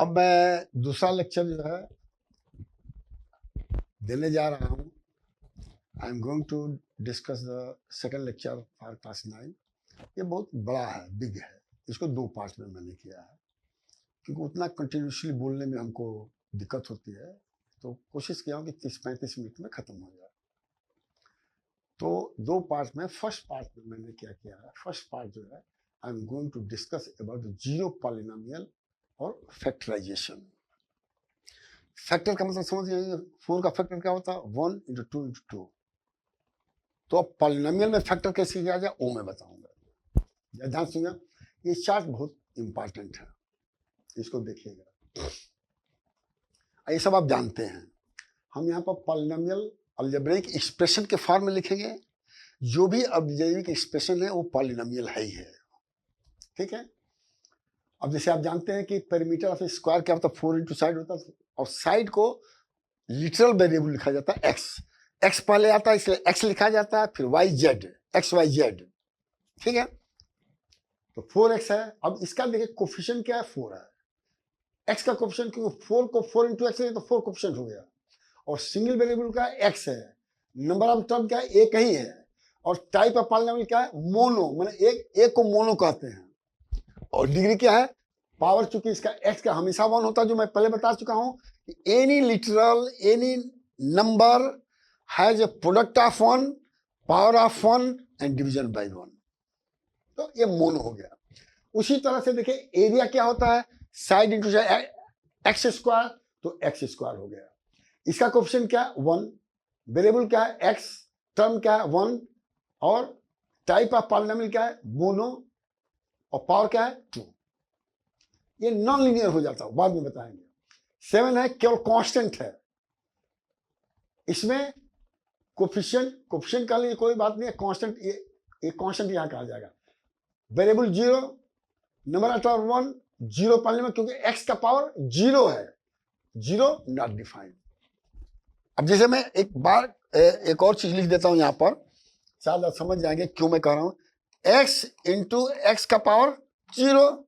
अब मैं दूसरा लेक्चर जो है देने जा रहा हूँ। I am going to discuss the second lecture for class 9। ये बहुत बड़ा है, बिग है। इसको 2 पार्ट में मैंने किया है क्योंकि उतना कंटिन्यूसली बोलने में हमको दिक्कत होती है, तो कोशिश किया हूँ कि 30-35 मिनट में ख़त्म हो जाए। तो 2 पार्ट में, फर्स्ट पार्ट में मैंने क्या किया है, फर्स्ट पार्ट जो है I am going to discuss about zero polynomial और फैक्टराइजेशन। फैक्टर का मतलब समझ जाइए, 4 का फैक्टर क्या होता है, 1 × 2 × 2। तो अब पॉलिनोमियल में फैक्टर कैसे किया जाए वो मैं बताऊंगा। ध्यान सुनिए, ये चार्ट बहुत इंपॉर्टेंट है, इसको देखिएगा। ये सब आप जानते हैं। हम यहाँ पर पॉलिनोमियल अलजेब्रिक एक्सप्रेशन के फॉर्म में लिखेंगे। जो भी अलजेब्रिक एक्सप्रेशन है वो पॉलिनोमियल है ही है, ठीक है। अब जैसे आप जानते हैं कि पेरीमीटर ऑफ स्क्वायर क्या होता है, 4 × साइड होता है, और साइड को लिटरल वेरिएबल लिखा जाता है एक्स। एक्स पहले आता है इसलिए एक्स लिखा जाता है, फिर Y Z, X Y Z, ठीक है। तो 4x है। अब इसका देखिए कोफिशिएंट क्या है, 4 है। एक्स का कोफिशिएंट, क्योंकि 4 को 4 × x है तो 4 कोफिशिएंट हो गया। और सिंगल वेरिएबल का एक्स है। नंबर ऑफ टर्म क्या है, एक ही है। और टाइप ऑफ पॉलिनोमियल क्या है, मोनो, माने एक को मोनो कहते हैं। और डिग्री क्या है, पावर, चूंकि इसका एक्स का हमेशा 1 होता है, जो मैं पहले बता चुका हूं कि any literal any number has a product of 1, power of 1 and division bye 1। तो ये मोनो हो गया। उसी तरह से देखिए एरिया क्या होता है, साइड इंटू एक्स स्क्वायर, तो एक्स स्क्वायर हो गया। इसका कोफिशिएंट क्या है, 1। वेरिएबल क्या है, एक्स। टर्म क्या है, 1। और टाइप ऑफ पॉलिनोमियल क्या है, मोनो। और पावर क्या है, 2। ये नॉन लीनियर हो जाता है, बाद में बताएंगे। 7 है, केवल कांस्टेंट है। इसमें कोफिशिएंट का लिए कोई बात नहीं है, कांस्टेंट, ये कांस्टेंट यहां कहा जाएगा। वेरिएबल 0, नंबर ऑफ टर्म 1, 0 पाने में, क्योंकि x का पावर 0 है, 0 नॉट डिफाइंड। अब जैसे मैं एक और चीज लिख देता हूं यहां पर, शायद आप समझ जाएंगे क्यों मैं कह रहा हूं। x × x का पावर 0,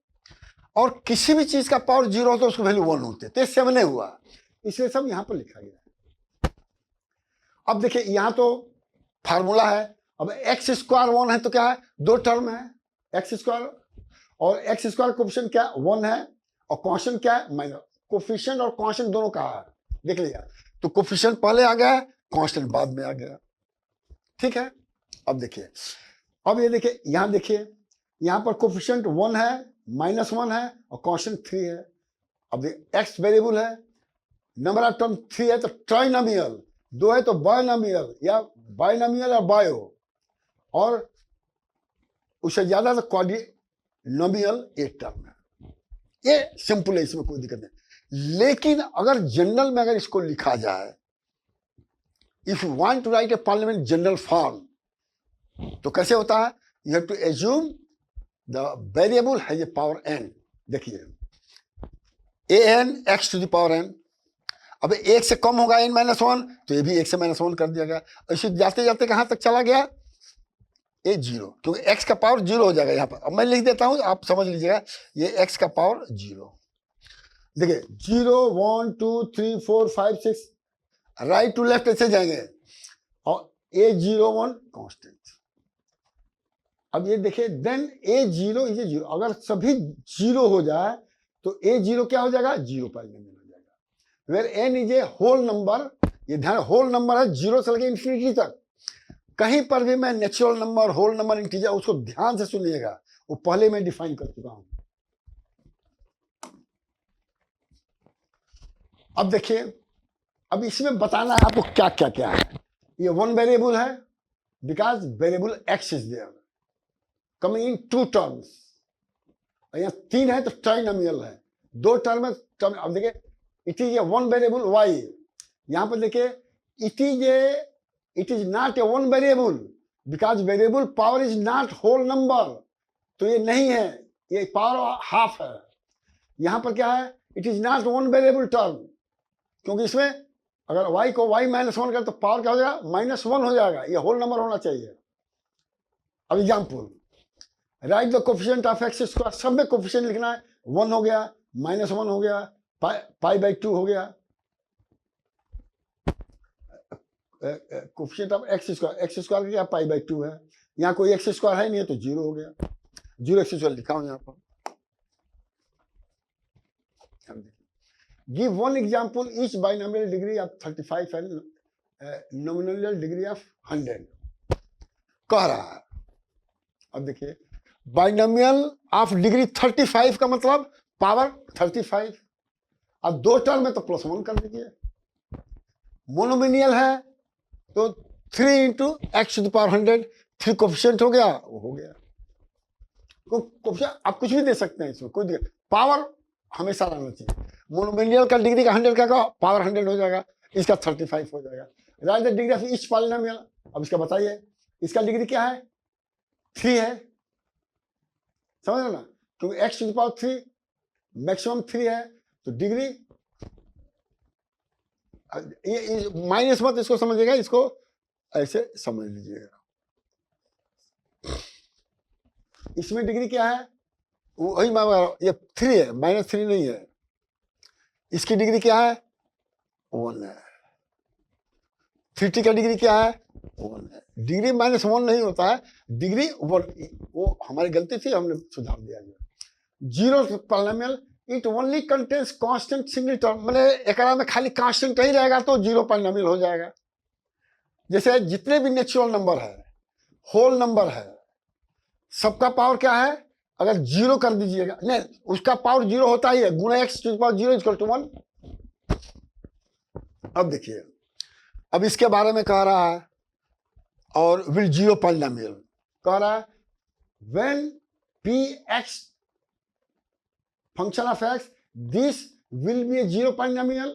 और किसी भी चीज का पावर 0 हो तो उसको वैल्यू 1 होते, तो 7 हुआ, इसलिए सब यहां पर लिखा गया है। अब देखिए यहां तो फार्मूला है। अब एक्स स्क्वायर 1 है तो क्या है, 2 टर्म है, एक्स स्क्वायर, और एक्स स्क्वायर कोफिशिएंट क्या 1 है, और कांस्टेंट क्या है, माइनस। कोफिशिएंट और कांस्टेंट दोनों का है, देख लिया। तो कोफिशिएंट पहले आ गया, कांस्टेंट बाद में आ गया, ठीक है। अब देखिए, अब ये देखिए, यहां देखिए, यहां पर कोफिशिएंट 1 है, -1 है, और कांस्टेंट 3 है। अब एक्स वेरिएबल है, नंबर ऑफ टर्म 3 है, तो ट्राइनोमियल, 2 है तो बायनोमियल, या बायनोमियल या बायो, और उससे ज्यादा तो क्वाड्रिनोमियल, 1 टर्म है। ये सिंपल है, इसमें कोई दिक्कत नहीं। लेकिन अगर जनरल में अगर इसको लिखा जाए, if you want to write a polynomial general form, तो कैसे होता है, you have to assume the variable has a power n। देखिए an x⁴n। अब 1 से कम होगा n-1, तो ये भी 1 से -1 कर दिया गया। ऐसे जाते जाते कहां तक चला गया, ये 0, क्योंकि x का पावर 0 हो जाएगा यहाँ पर। अब मैं लिख देता हूं, आप समझ लीजिएगा, ये x का पावर 0। देखिए 0 1 2 3 4 5 6, राइट टू लेफ्ट ऐसे जाएंगे, और a01 कांस्टेंट। अब ये देखिए, देन a0 इज 0। अगर सभी 0 हो जाए तो a0 क्या हो जाएगा, 0 पॉलिनोमियल हो जाएगा। Where n is a whole number, ये ध्यान, होल नंबर है, 0 से लेकर इंफिनिटी तक। कहीं पर भी मैं natural number, whole number, integer, उसको ध्यान से सुनिएगा, वो पहले मैं डिफाइन कर चुका हूं। अब देखिए, अब इसमें बताना है आपको क्या क्या क्या है। ये 1 वेरिएबल है, because variable x is there, coming in 2 terms. और यहाँ 3 है तो ट्राइनोमियल है, 2 टर्म है, टर्म। अब देखिए, it is a 1 variable y। यहां पर देखिए, it is not a 1 variable, because variable power is not whole number, तो ये नहीं है, ये पावर हाफ है। यहां पर क्या है, it is not 1 variable term, क्योंकि इसमें अगर y को y -1 कर तो पावर क्या हो जाएगा, -1 हो जाएगा, ये होल नंबर होना चाहिए। अब example, right the coefficient of x square, सब में कोफिशिएंट लिखना है। 1 हो गया, -1 हो गया, पाई बाई 2 हो गया, कोफिशिएंट ऑफ एक्स स्क्वायर क्या पाई बाई 2 है, यहाँ कोई एक्स स्क्वायर है नहीं है तो 0 हो गया, 0 एक्स स्क्वायर लिखा हूं यहाँ पर। Give one example each binomial degree of 35 and nominal degree of 100 कह रहा है। अब देखिए बाइनोमियल ऑफ डिग्री 35 का मतलब पावर 35, अब दो टर्म है तो +1 कर दीजिए। मोनोमिनियल है तो 3 into X to the power 100, 3 coefficient हो गया, वो हो गया। कोफिशिएंट आप कुछ भी दे सकते हैं, इसमें कोई दिक्कत, पावर हमेशा रहना चाहिए। मोनोमिनियल का डिग्री का 100 का पावर 100 हो जाएगा, इसका 35 हो जाएगा। Right the degree of each polynomial. अब इसका बताइए, इसका डिग्री क्या है, 3 है, समझ रहे ना, क्योंकि X to the power 3 maximum 3 है, तो डिग्री ये माइनस मत इसको समझिएगा, इसको ऐसे समझ लीजिएगा। इसमें डिग्री क्या है, वही ये 3 है, -3 नहीं है। इसकी डिग्री क्या है, 1 है। 3t का डिग्री क्या है, 1 है। डिग्री -1 नहीं होता है, डिग्री 1, वो हमारी गलती थी, हमने सुधार दिया। 0 polynomial it only contains constant single term, मैंने एक में खाली कांस्टेंट ही रहेगा तो 0 पॉलिनोमियल हो जाएगा। जैसे जितने भी नेचुरल नंबर है, होल नंबर है, सबका पावर क्या है, अगर 0 कर दीजिएगा, नहीं उसका पावर 0 होता ही है, गुणा X to the power 0 equal to 1। अब देखिए, अब इसके बारे में कह रहा है, और विल 0 पॉलिनोमियल कह रहा है, when P x function of x this will be A 0 polynomial.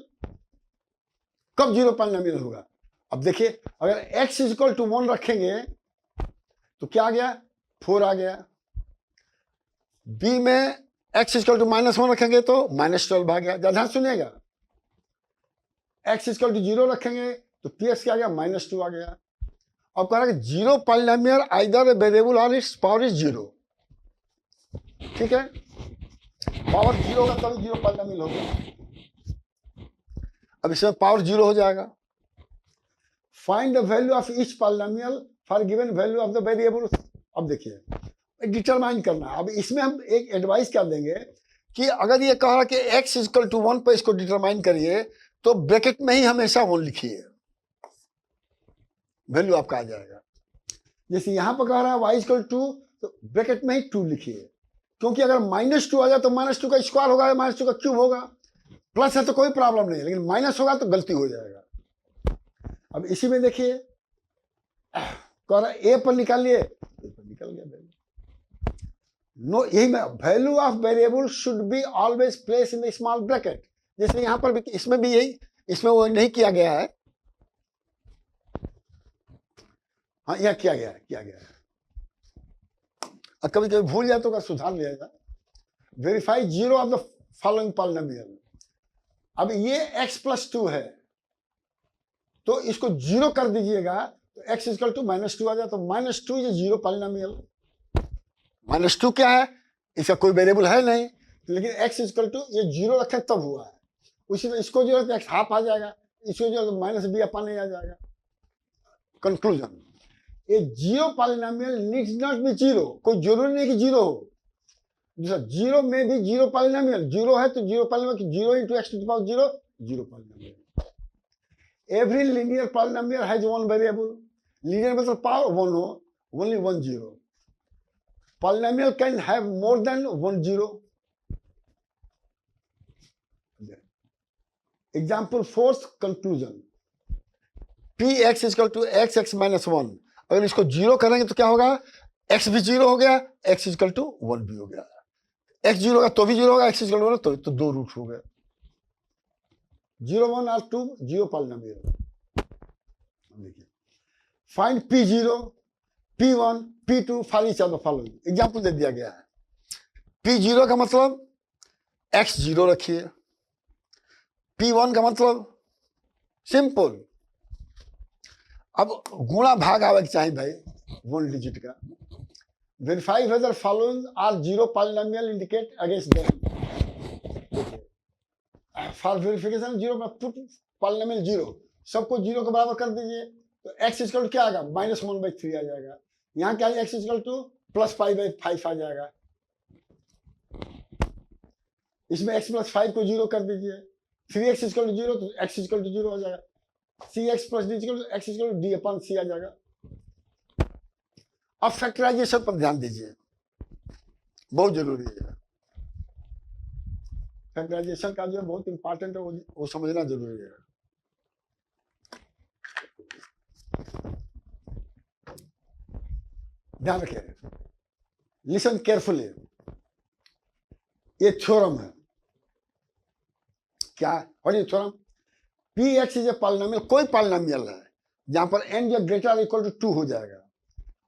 कब 0 पॉलिनोमियल होगा, अब देखिए, अगर x इक्वल टू 1 रखेंगे तो क्या आ गया, 4 आ गया। b में x इक्वल टू -1 रखेंगे तो -12 आ गया। ध्यान सुनिएगा, x इक्वल टू 0 रखेंगे तो px क्या आ गया, -2 आ गया। अब कह रहा है कि 0 पॉलिनोमियल आइदर वेरिएबल और इट्स पावर इज 0, ठीक है, पावर 0 होगा तभी 0 पॉलिनोमियल होगा। अब इसमें पावर 0 हो जाएगा। Find the value of each polynomial for given value of the variable. अब देखिए डिटरमाइन करना है। अब इसमें हम एक एडवाइस क्या देंगे कि अगर ये कह रहा कि x इक्वल टू 1 पर इसको डिटरमाइन करिए तो ब्रैकेट में ही हमेशा 1 लिखिए, वैल्यू आपका आ जाएगा। जैसे यहां पर कह रहा है y इक्वल टू, तो ब्रैकेट में ही 2 लिखिए, क्योंकि अगर -2 आ जाए तो -2 का स्क्वायर होगा, -2 का क्यूब होगा। प्लस है तो कोई प्रॉब्लम नहीं, लेकिन माइनस होगा तो गलती हो जाएगा। अब इसी में देखिए, कह रहा ए पर निकालिए, निकल गया वैल्यू। नो, यही में value of variable should be always place in the small bracket. जैसे यहां पर भी, इसमें भी यही, इसमें वो नहीं किया गया है, हाँ यह किया गया है, और कभी कभी भूल जाए तो सुधार लिया जाए। Verify 0 of the following polynomial. अब ये x+2 है तो इसको 0 कर दीजिएगा तो x इक्वल टू -2 आ जाए, तो -2 ये 0 पॉलिनोमियल। -2 क्या है, इसका कोई वेरिएबल है नहीं, लेकिन x इक्वल टू ये 0 रखे तब हुआ है। उसी में इसको 0 तो x हाफ आ जाएगा, इसको 0 तो -b/a जाएगा। कंक्लूजन, ये 0 पॉलिनोमियल नीड्स नॉट बी 0, कोई जरूरी नहीं कि 0 हो। दूसरा, 0 में भी 0 पॉलिनोमियल, 0 है तो 0 polynomial, 0 into X to the power 0, 0 polynomial. Every linear polynomial has 1 variable. Linear मतलब पावर 1 हो, only 1 0। Polynomial can have more than 1 0। Example 4th conclusion, px equal to x -1। अगर इसको 0 करेंगे तो क्या होगा, x भी 0 हो गया, x इक्वल टू 1 भी हो गया। x 0 होगा तो भी 0 होगा, x इक्वल टू 1 तो 2 रूट हो गए। 0 1 और 2 0 पॉलिनोमियल। देखिए, find p0, p1, p2 for each of the following. Example दे दिया गया है। p0 का मतलब x 0 रखिए, p1 का मतलब सिंपल, अब गुणा भाग आवे के चाहिए भाई 1 डिजिट का। Verify whether following are 0 polynomial indicate against them. For verification zero पर पुट पॉलिनोमियल जीरो, सबको जीरो के बराबर कर दीजिए तो x इक्वल टू क्या आएगा -1/3 आ जाएगा। यहाँ क्या है x इक्वल टू +5/5 आ जाएगा। इसमें x + 5 को जीरो कर दीजिए, 3x इक्वल टू जीरो तो x इक्वल टू जीरो हो जाएगा, cx + d equal to x equal to d/c आ जाएगा। अब फैक्टराइजेशन पर ध्यान दीजिए, बहुत जरूरी है। फैक्टराइजेशन का जो है बहुत इंपॉर्टेंट है, वो समझना जरूरी है। ध्यान रखिए, लिसन केयरफुली। ये थ्योरम है, क्या और ये theorem px is a polynomial, कोई पॉलिनोमियल है जहां पर n जो ग्रेटर इक्वल टू 2 हो जाएगा,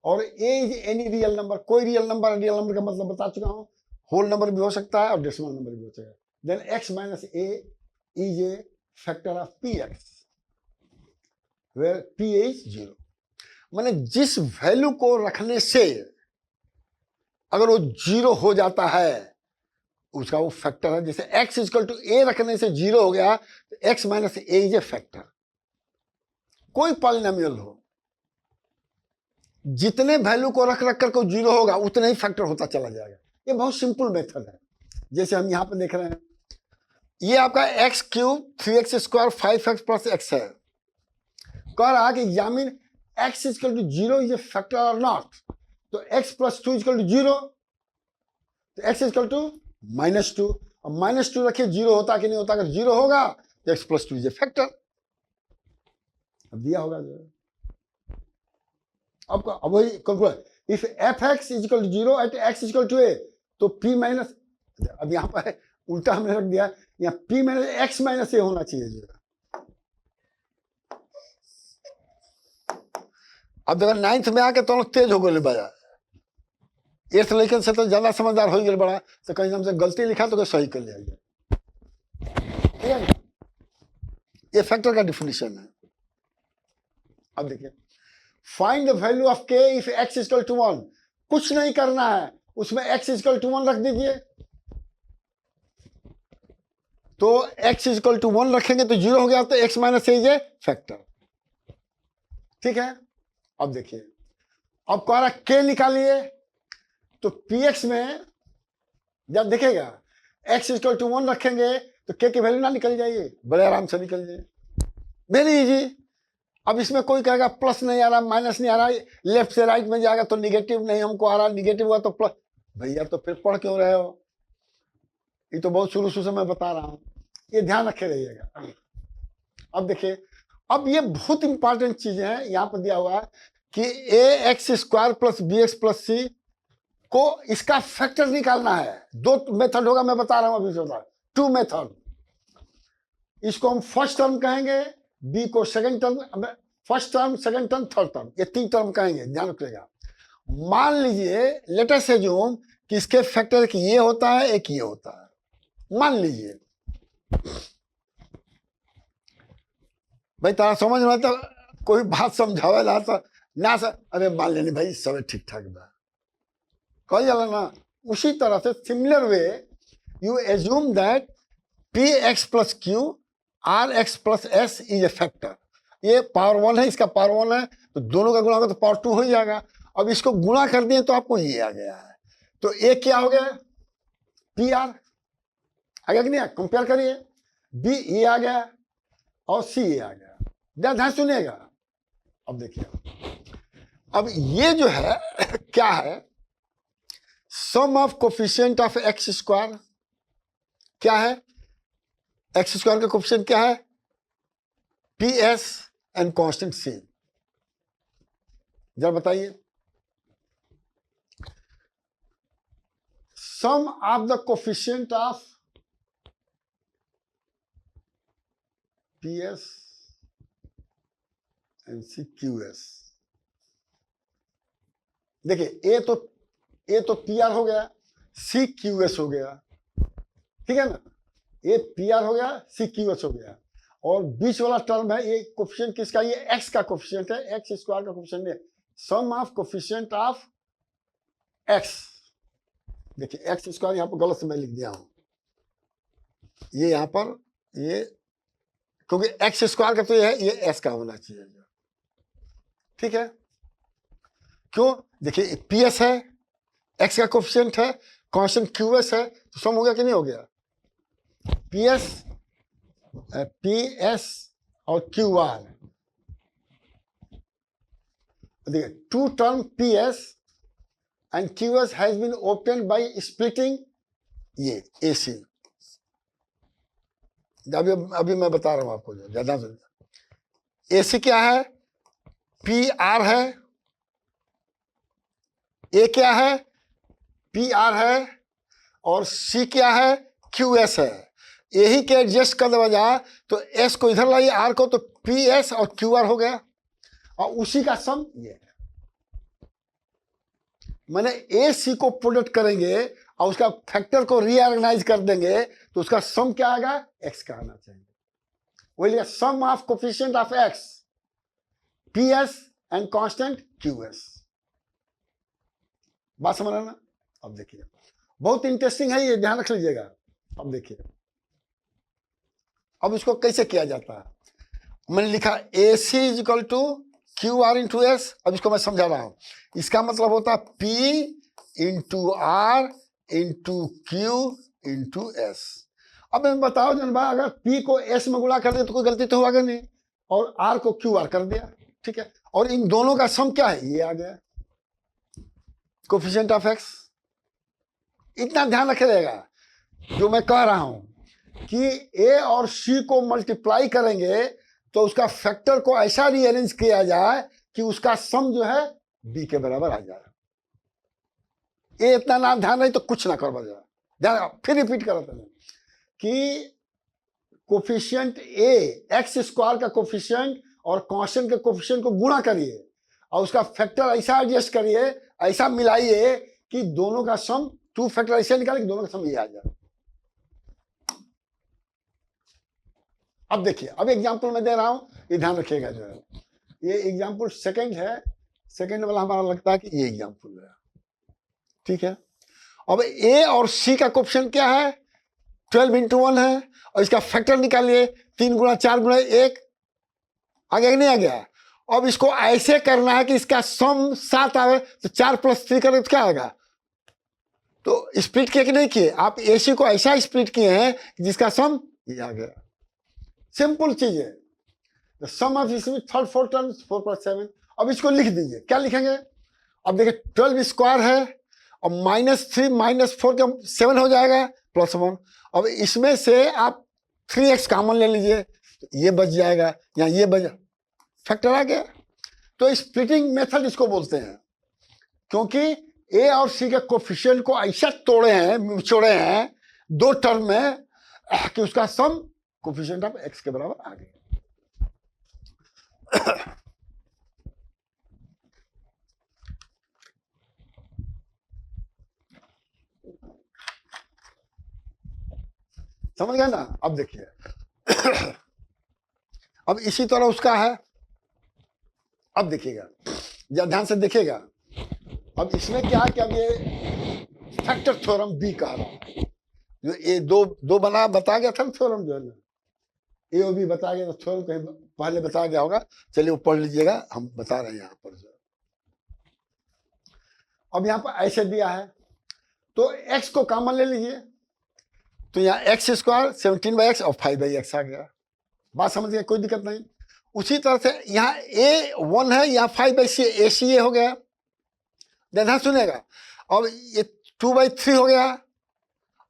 और a is any real number, कोई रियल नंबर का मतलब बता चुका हूं, होल नंबर भी हो सकता है और डेसिमल नंबर भी हो सकता है। Then x - a is a factor of px where p is 0। माने जिस वैल्यू को रखने से अगर वो 0 हो जाता है उसका वो फैक्टर है। जैसे x इक्वल टू a रखने से 0 हो गया तो x - a is a factor. कोई पॉलिनोमियल हो, जितने वैल्यू को रख कर को 0 होगा उतना ही फैक्टर होता चला जाएगा। ये बहुत सिंपल मेथड है। जैसे हम यहां पर देख रहे हैं, ये आपका x³ 3x² 5x + x है। कह रहा कि examine x equal to 0 is a factor और नॉट, तो x + 2 इक्वल टू 0, तो x इक्वल टू -2, और -2 रखिए 0 होता कि नहीं होता, अगर 0 होगा तो x + 2 इज ए फैक्टर। अब दिया होगा जो अब वही conclusion, if fx is equal to 0 at x equal to a, तो p माइनस, अब यहाँ पर उल्टा हमने रख दिया, यहाँ p - x - a होना चाहिए जो। अब देखो 9th में आके तो तेज हो गए बजा, 8th लेकिन से तो ज्यादा समझदार हो गए बड़ा, तो कहीं हमसे गलती लिखा तो सही कर लिया जाए। ठीक है, ये फैक्टर का डिफिनेशन है। अब देखिए, find the value of k if x equal to 1, कुछ नहीं करना है, उसमें x इक्वल टू 1 रख दीजिए, तो x इक्वल टू 1 रखेंगे तो 0 हो गया, तो x - a is a factor. ठीक है, अब देखिए, अब कह रहा k निकालिए, तो px में जब देखेगा x इक्वल टू 1 रखेंगे तो k की वैल्यू ना निकल जाइए, बड़े आराम से निकल जाए, वेरी इजी। अब इसमें कोई कहेगा प्लस नहीं आ रहा, माइनस नहीं आ रहा, लेफ्ट से राइट में जाएगा तो निगेटिव नहीं हमको आ रहा, निगेटिव हुआ तो प्लस। भैया तो फिर पढ़ क्यों रहे हो, ये तो बहुत शुरू से मैं बता रहा हूं, ये ध्यान रखे रहिएगा। अब देखिए, अब ये बहुत इंपॉर्टेंट चीजें हैं, यहां पर दिया हुआ है कि ax² + bx + c को इसका फैक्टर निकालना है। 2 मेथड होगा, मैं बता रहा हूं अभी से, 2 मेथड। इसको हम फर्स्ट टर्म कहेंगे, बी को second term, first term, second term, third term, ये 3 टर्म कहेंगे, ध्यान रखिएगा। मान लीजिए लेट अस अज्यूम कि इसके फैक्टर की ये होता है, एक ये होता है, मान लीजिए भाई, तारा समझ में आता कोई बात समझावे ला तो ना सर, अरे मान लेने भाई सब ठीक ठाक बा, कह जाला ना। उसी तरह से similar way you assume that px + q rx + s is a factor. ये पावर 1 है, इसका पावर 1 है, तो दोनों का गुणा होगा तो पावर 2 हो जाएगा। अब इसको गुणा कर दिए तो आपको ये आ गया है, तो ए क्या हो गया, pr आ गया कि नहीं, कंपेयर करिए, b ये आ गया और c ये आ गया। ध्यान सुनिएगा। अब देखिए, अब ये जो है क्या है, सम ऑफ कोफिशिएंट ऑफ x², क्या है x² का कोफिशिएंट क्या है, ps एंड कांस्टेंट c। जरा बताइए, sum of the coefficient of ps and c qs। देखिए ए तो pr हो गया, c qs हो गया, ठीक है ना, ये pr हो गया, c qs हो गया, और बीच वाला टर्म है ये कोफिशिएंट किसका, ये x का कोफिशिएंट है, x² का कोफिशिएंट है, सम ऑफ कोफिशिएंट ऑफ x। देखिए x² यहां पर गलत से मैं लिख दिया हूं, ये यहां पर ये क्योंकि एक्स स्क्वायर का तो ये है, ये एस का होना चाहिए, ठीक है। क्यों? देखिए पी एस है, एक्स का कोफिशिएंट है, कांस्टेंट क्यू एस है, तो सम हो गया कि नहीं हो गया? पी एस और क्यू आर, देखिए two term P S and Q S has been open by splitting ये ए सी। अभी मैं बता रहा हूं आपको, जो ज्यादा ए सी क्या है, पी आर है, ए क्या है, पी आर है, और सी क्या है, क्यू एस है। यही के एडजस्ट कर देगा जा, तो एस को इधर लाइए, आर को, तो पी एस और क्यू आर हो गया, और उसी का सम ये है। मैंने ए सी को प्रोडक्ट करेंगे और उसका फैक्टर को रीऑर्गेनाइज कर देंगे, तो उसका सम क्या आएगा, एक्स का आना चाहिए। वही sum of coefficient of x, p S and constant Q s. बात समझ रहे ना? अब देखिए बहुत इंटरेस्टिंग है ये, ध्यान रख लीजिएगा। अब देखिए अब इसको कैसे किया जाता है। मैंने लिखा a c is equal to q r into S. अब इसको मैं समझा रहा हूं, इसका मतलब होता है P into R into Q into S. अब मैं बताओ जन भाई, अगर पी को एस में गुणा कर दिया तो कोई गलती तो होगा नहीं, और आर को क्यू आर कर दिया, ठीक है, और इन दोनों का सम क्या है, ये आ गया कोफिशिएंट ऑफ एक्स। इतना ध्यान रखिएगा जो मैं कह रहा हूं कि ए और सी को मल्टीप्लाई करेंगे तो उसका फैक्टर को ऐसा रीअरेंज किया जाए कि उसका सम जो है बी के बराबर आ जाए। ये इतना ना ध्यान नहीं तो कुछ ना कर बजा ध्यान। फिर रिपीट करो था कि कोफिशिएंट ए, एक्स स्क्वायर का कोफिशिएंट और कांस्टेंट के कोफिशिएंट को गुणा करिए और उसका फैक्टर ऐसा एडजस्ट करिए, ऐसा मिलाइए कि दोनों का सम, टू फैक्टर ऐसे निकाले कि दोनों का सम ये आ जाए। अब देखिए, अब एग्जांपल मैं दे रहा हूं, ये ध्यान रखिएगा। जो है ये एग्जांपल सेकंड है, सेकंड वाला हमारा लगता है कि ये एग्जांपल है, ठीक है। अब ए और सी का कोफिशिएंट क्या है, 12 इंटू 1 है, और इसका फैक्टर निकालिए 3 गुणा 4 गुणा 1, आ गया कि नहीं आ गया? अब इसको ऐसे करना है कि इसका सम 7 आवे, तो 4 प्लस 3 करें तो क्या आएगा? तो स्प्लिट किए कि नहीं किए? आप एसी को ऐसा स्प्लिट किए हैं जिसका सम ये आ गया। सिंपल चीज है। द सम ऑफ इसमें थर्ड फोर टर्म्स 4 प्लस 7। अब इसको लिख दीजिए, क्या लिखेंगे? अब देखिए 12 स्क्वायर है और -3 -4 का 7 हो जाएगा प्लस 1। अब इसमें से आप 3x कॉमन ले लीजिए, तो ये बच जाएगा, या ये बच, फैक्टर आ गया। तो स्प्लिटिंग मेथड इसको बोलते हैं, क्योंकि ए और सी के कोफिशिएंट को ऐसा तोड़े हैं, छोड़े हैं दो टर्म में कि उसका सम कोफिशिएंट ऑफ एक्स के बराबर आ गया। समझ गए ना? अब देखिए अब इसी तरह उसका है। अब देखिएगा, जरा ध्यान से देखिएगा। अब इसमें क्या है कि अब ये फैक्टर थ्योरम बी कह रहा है, जो ए दो बना बता गया था ना थ्योरम, जो है ना ए और बी बता गया, तो थ्योरम कहीं पहले बता गया होगा। चलिए वो पढ़ लीजिएगा, हम बता रहे हैं यहाँ पर। अब यहाँ पर ऐसे दिया है, तो x को कॉमन ले लीजिए, तो यहाँ एक्स स्क्वायर 17/x और 5/x आ गया। बात समझ गए? कोई दिक्कत नहीं। उसी तरह से यहाँ a 1 है, यहाँ 5/c AC हो गया। ध्यान सुनेगा। अब ये 2/3 हो गया।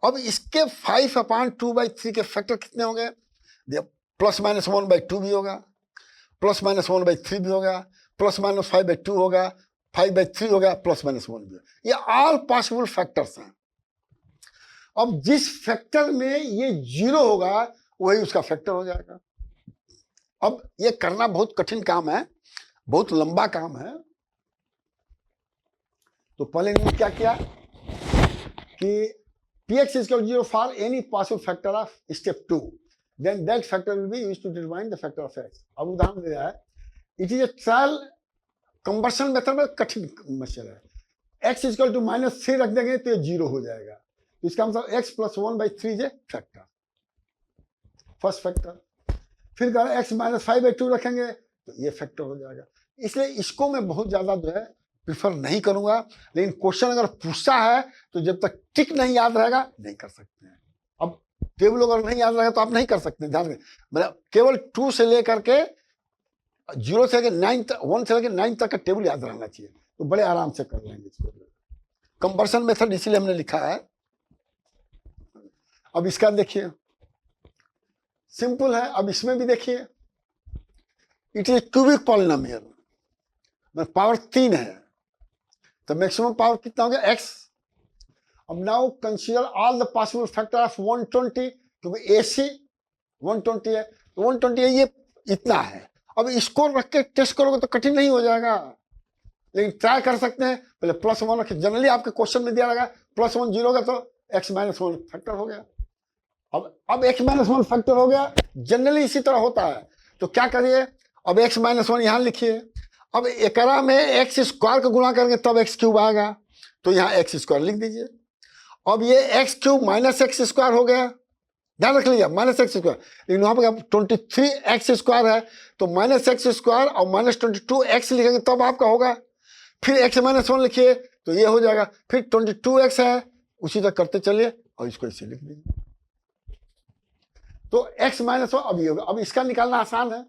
अब इसके 5/2/3 के फैक्टर कितने हो गए? +-1/2 भी होगा, +-1/3 भी होगा, +-5/2 होगा, 5/3 होगा, +-1 भी। ये ऑल पॉसिबल फैक्टर्स हैं। अब जिस फैक्टर में ये 0 होगा वही उसका फैक्टर हो जाएगा। अब ये करना बहुत कठिन काम है, बहुत लंबा काम है। तो पहले इन्होंने क्या किया कि px is equal to 0 for any possible factor of step 2, then that factor will be used to determine the factor of x। अब उदाहरण दिया है, it is a trial conversion method में कठिन मसला है। x is equal to -3 रख देंगे तो ये 0 हो जाएगा। इसका मतलब x + 1/3 है फैक्टर। फर्स्ट फैक्टर, फिर कह रहा है x माइनस 5/2 रखेंगे तो ये फैक्टर हो जाएगा। इसलिए इसको मैं बहुत ज्यादा जो है प्रिफर नहीं करूंगा, लेकिन क्वेश्चन अगर पूछता है तो जब तक टिक नहीं याद रहेगा नहीं कर सकते हैं। अब टेबल अगर नहीं याद रहेगा तो आप नहीं कर सकते, ध्यान रखें, मतलब केवल 2 से लेकर के 0 से लेकर 9 तक, 1 से लेकर 9 तक का टेबल याद रहना चाहिए, तो बड़े आराम से कर लेंगे इसको। कंवर्सन मेथड इसीलिए हमने लिखा है। अब इसका देखिए सिंपल है, अब इसमें भी देखिए it is cubic polynomial, power 3 है तो मैक्सिमम पावर कितना हो गया x। अब now consider all the possible factor of 120, क्योंकि AC 120 है तो 120 है, ये इतना है। अब इसको रख के टेस्ट करोगे तो कठिन नहीं हो जाएगा, लेकिन ट्राई कर सकते हैं। पहले +1 रखें, जनरली आपके क्वेश्चन में दिया रहेगा +1 0 होगा तो x माइनस 1 फैक्टर हो गया। अब x माइनस 1 फैक्टर हो गया, जनरली इसी तरह होता है। तो क्या करिए, अब x माइनस 1 यहां लिखिए। अब एकरा में x स्क्वायर को गुणा करेंगे तब x क्यूब आएगा, तो यहाँ x स्क्वायर लिख दीजिए। अब ये x cube minus x square हो गया, ध्यान रख लीजिए माइनस x स्क्वायर, लेकिन वहां पर 23x स्क्वायर है तो माइनस x स्क्वायर और माइनस 22x लिखेंगे तब आपका होगा। फिर x माइनस 1 लिखिए तो ये हो जाएगा, फिर 22x है, उसी तरह करते चलिए और इसको इसे लिख दीजिए। तो x माइनस 1 अब ये होगा। अब इसका निकालना आसान है,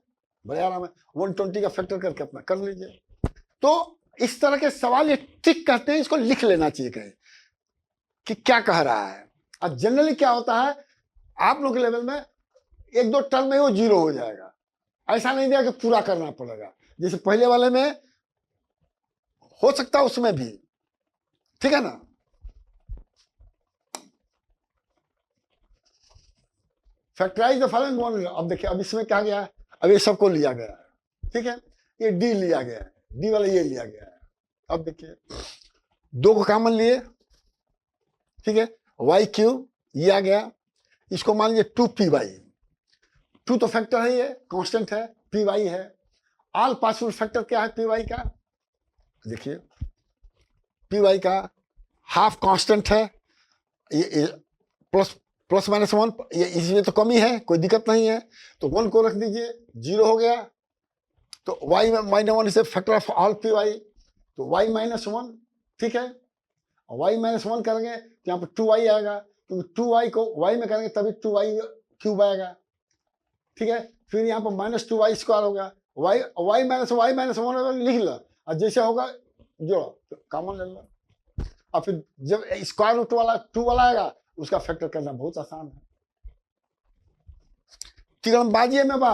बड़े आराम है, 120 का फैक्टर करके अपना कर लीजिए। तो इस तरह के सवाल ये टिक कहते हैं, इसको लिख लेना चाहिए कहीं कि क्या कह रहा है। अब जनरली क्या होता है, आप लोग के लेवल में 1-2 टर्म में वो 0 हो जाएगा, ऐसा नहीं दिया कि पूरा करना पड़ेगा, जैसे पहले वाले में हो सकता है उसमें भी, ठीक है ना। Factorize the following one. अब देखिए अब इसमें क्या गया है, अब ये सबको लिया गया है, ठीक है, ये d लिया गया है, d वाला ये लिया गया है। अब देखिए 2 को कॉमन लिए, ठीक है, y क्यूब ये आ गया, इसको मान लीजिए 2py, 2 तो फैक्टर है, ये कांस्टेंट है, py है। ऑल पॉसिबल फैक्टर क्या है py का, देखिए py का हाफ कांस्टेंट है, ये प्लस माइनस 1, ये इसमें तो कमी है, कोई दिक्कत नहीं है, तो 1 को रख दीजिए, 0 हो गया। तो y minus 1 is factor of all py, तो y माइनस 1, ठीक है, y माइनस 1 करेंगे तो यहाँ पर 2y आएगा, क्योंकि 2y को y में करेंगे तभी 2y क्यूब आएगा, ठीक है। फिर यहाँ पर माइनस 2y स्क्वायर होगा, y माइनस 1 लिख लो, और जैसे होगा जोड़ो तो कॉमन ले लो, और फिर जब स्क्वायर रूट वाला 2 वाला आएगा उसका फैक्टर करना बहुत आसान है, त्रिकोणबाजी में बा।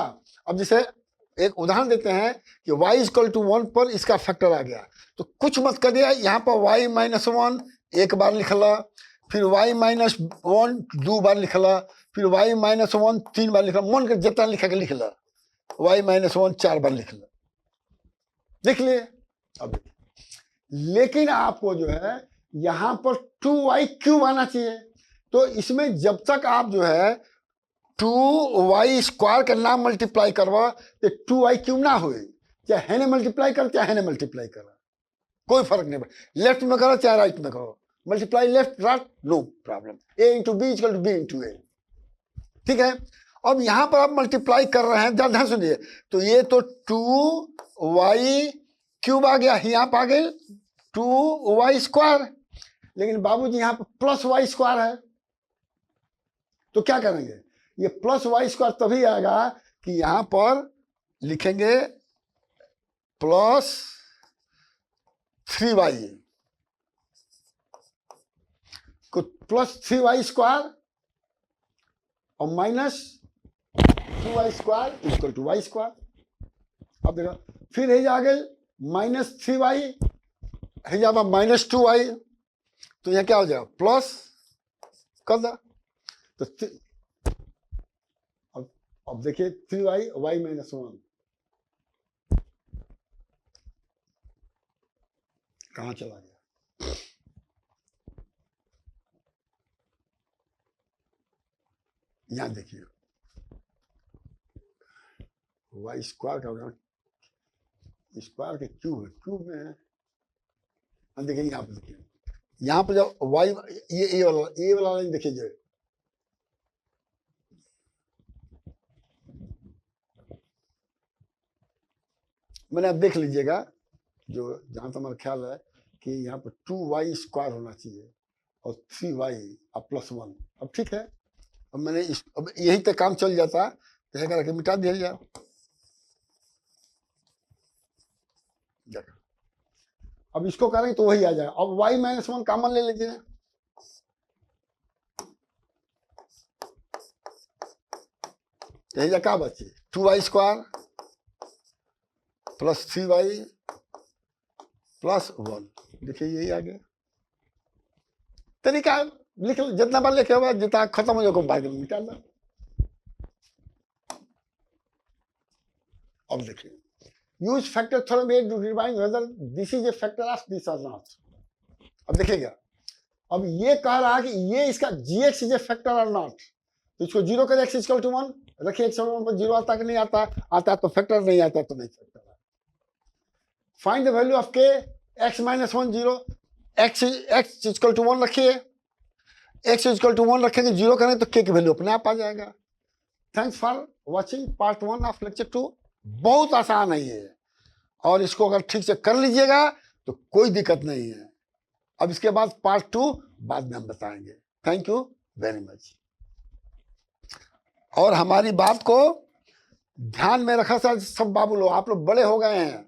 अब जैसे एक उदाहरण देते हैं कि y इक्वल टू 1 पर इसका फैक्टर आ गया, तो कुछ मत करिए, यहाँ पर y माइनस 1 एक बार लिखला, फिर y माइनस 1 2 बार लिखला, फिर y माइनस 1 3 बार लिखला, मन के जितना लिखा के लिखला, y माइनस 1 4 बार लिखला, लिख लिए। अब लेकिन आपको जो है यहाँ पर 2y क्यूब आना चाहिए, तो इसमें जब तक आप जो है 2y स्क्वायर का नाम मल्टीप्लाई करवा तो 2y क्यूब ना हो, चाहे है ना मल्टीप्लाई कर चाहे ना मल्टीप्लाई कर, कोई फर्क नहीं पड़े, लेफ्ट में करो चाहे राइट में करो, multiply left right no problem, a into b equal to b into a, ठीक है। अब यहां पर आप मल्टीप्लाई कर रहे हैं, ध्यान सुनिए, तो ये तो 2y क्यूब आ गया, यहाँ पर आ गई 2y स्क्वायर, लेकिन बाबूजी यहाँ पर प्लस y स्क्वायर है, तो क्या करेंगे, ये प्लस y स्क्वायर तभी आएगा कि यहां पर लिखेंगे प्लस 3y को प्लस 3y स्क्वायर और minus 2y square equal to y square. अब देखो फिर है आ गए माइनस 3y है जाएगा माइनस 2y, तो यह क्या हो जाएगा प्लस कर दो, तो अब देखिए 3y y माइनस 1 कहां चला गया, यहां देखिए y स्क्वायर का होगा, स्क्वायर के क्यूब है, क्यूब में है, हम देखिए यहाँ पर, देखिए यहाँ पर जब y ये ए वाला लाइन देखिए, मैंने अब देख लीजिएगा, जो जहाँ तक मेरा ख्याल है कि यहाँ पर 2y² होना चाहिए और 3y अब +1। अब ठीक है, अब मैंने अब यही तक काम चल जाता तो है करके मिटा दिया जाए। अब इसको करेंगे तो वही आ जाएगा। अब y-1 कॉमन ले लीजिए, यही क्या बचे 2y² + 3y + 1। देखिए यही आ गया तरीका। लिख जितना बार लिखे हुआ जितना खत्म हो जाएगा बाद में मिटा दो। अब देखिए, use factor theorem to determine whether this is a factor of this और नॉट। अब देखिएगा, अब ये कह रहा है कि ये इसका gx इज ए फैक्टर और नॉट, तो इसको 0 कर x = 1 रखिए। x = 1 पर 0 आता कि नहीं आता? आता तो फैक्टर, नहीं आता तो नहीं factor. Find the value of k x - 1 0। x = 1 रखिए, x = 1 रखेंगे, 0 करें तो k की वैल्यू अपने आप आ जाएगा। Thanks for watching part 1 of lecture 2। बहुत आसान है ये, और इसको अगर ठीक से कर लीजिएगा तो कोई दिक्कत नहीं है। अब इसके बाद पार्ट 2 बाद में हम बताएंगे। Thank you very much. और हमारी बात को ध्यान में रखा सर, सब बाबू लोग, आप लोग बड़े हो गए हैं,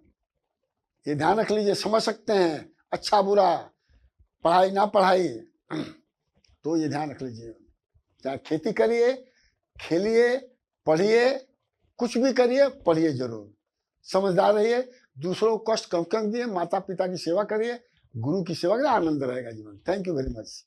ये ध्यान रख लीजिए, समझ सकते हैं अच्छा बुरा, पढ़ाई ना पढ़ाई, तो ये ध्यान रख लीजिए। चाहे खेती करिए, खेलिए, पढ़िए, कुछ भी करिए, पढ़िए जरूर। समझदार रहिए, दूसरों को कष्ट कम कर दिए, माता पिता की सेवा करिए, गुरु की सेवा करिए, आनंद रहेगा जीवन। Thank you very much.